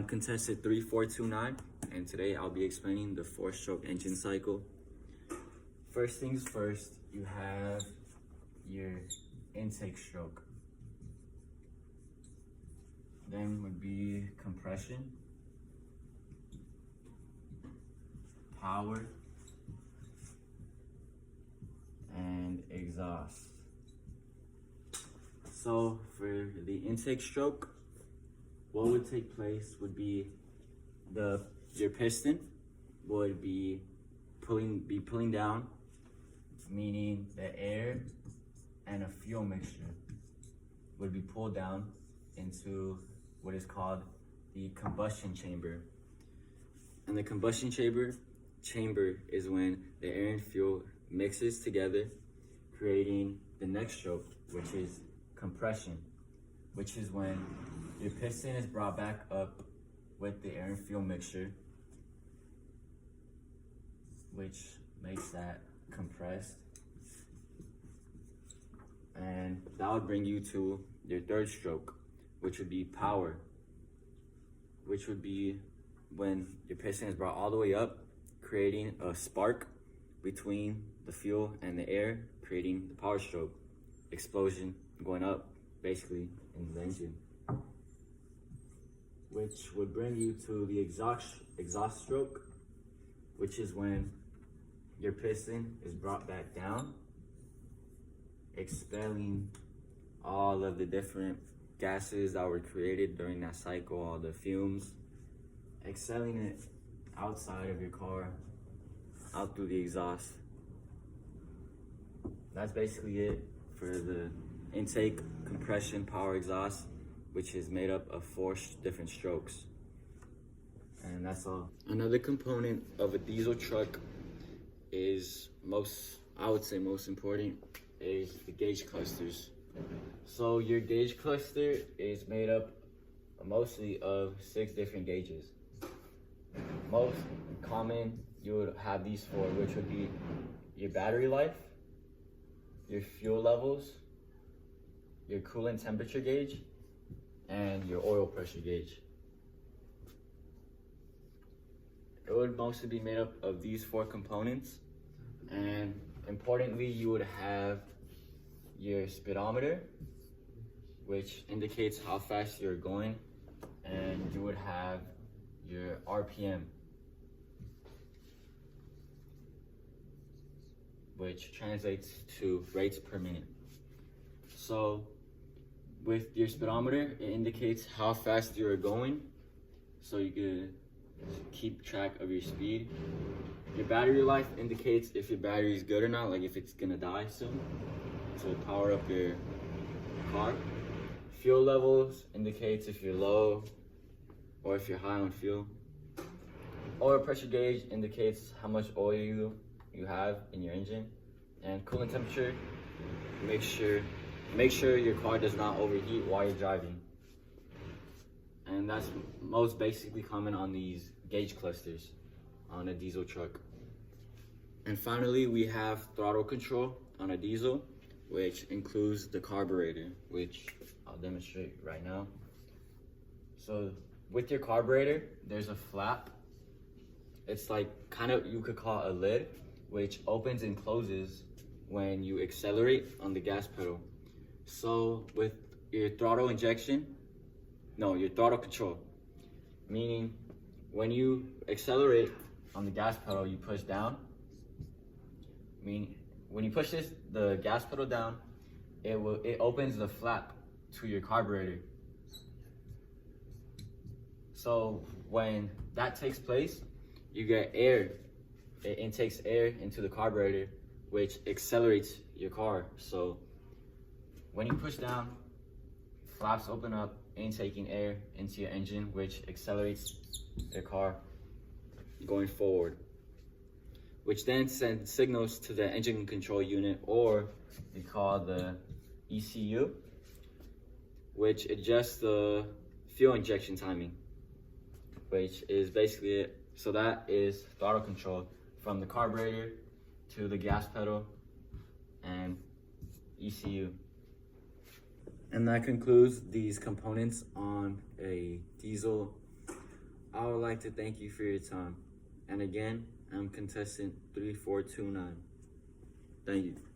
I'm contestant 3429, and today I'll be explaining the four-stroke engine cycle. First things first, you have your intake stroke. Then would be compression, power, and exhaust. So for the intake stroke, what would take place would be your piston would be pulling down, meaning the air and a fuel mixture would be pulled down into what is called the combustion chamber. And the combustion chamber is when the air and fuel mixes together, creating the next stroke, which is compression, which is when your piston is brought back up with the air and fuel mixture, which makes that compressed. And that would bring you to your third stroke, which would be power, which would be when your piston is brought all the way up, creating a spark between the fuel and the air, creating the power stroke, explosion going up, basically, in the engine. Which would bring you to the exhaust stroke, which is when your piston is brought back down, expelling all of the different gases that were created during that cycle, all the fumes, exhaling it outside of your car, out through the exhaust. That's basically it for the intake, compression, power, exhaust, which is made up of four different strokes. And that's all. Another component of a diesel truck is I would say most important, is the gauge clusters. So your gauge cluster is made up mostly of 6 different gauges. Most common, you would have these 4, which would be your battery life, your fuel levels, your coolant temperature gauge, and your oil pressure gauge. It would mostly be made up of these 4 components, and importantly, you would have your speedometer, which indicates how fast you're going, and you would have your RPM, which translates to rates per minute. So with your speedometer, it indicates how fast you're going, so you can keep track of your speed. Your battery life indicates if your battery is good or not, like if it's gonna die soon, to power up your car. Fuel levels indicates if you're low or if you're high on fuel. Oil pressure gauge indicates how much oil you have in your engine. And coolant temperature, make sure your car does not overheat while you're driving. And that's most basically common on these gauge clusters on a diesel truck. And finally, we have throttle control on a diesel, which includes the carburetor, which I'll demonstrate right now. So with your carburetor, there's a flap. It's like you could call it a lid, which opens and closes when you accelerate on the gas pedal. So with your throttle control, meaning when you accelerate on the gas pedal, you push down. Meaning when you push the gas pedal down, it opens the flap to your carburetor. So when that takes place, you get air. It intakes air into the carburetor, which accelerates your car. So when you push down, flaps open up, intaking air into your engine, which accelerates your car going forward, which then sends signals to the engine control unit, or we call the ECU, which adjusts the fuel injection timing, which is basically it. So that is throttle control from the carburetor to the gas pedal and ECU. And that concludes these components on a diesel I would like to thank you for your time. And again, I'm contestant 3429. Thank you.